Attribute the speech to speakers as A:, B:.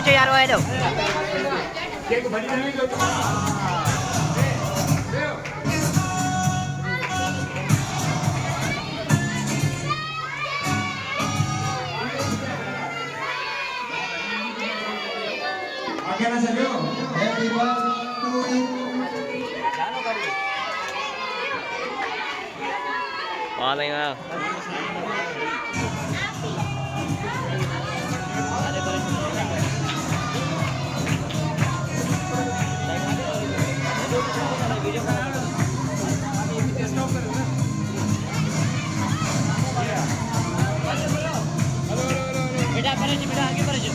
A: पीछे यार वो है दो
B: आगे ना चलियो हैप्पी बर्थडे टू यू
A: नहीं ना बेटा आगे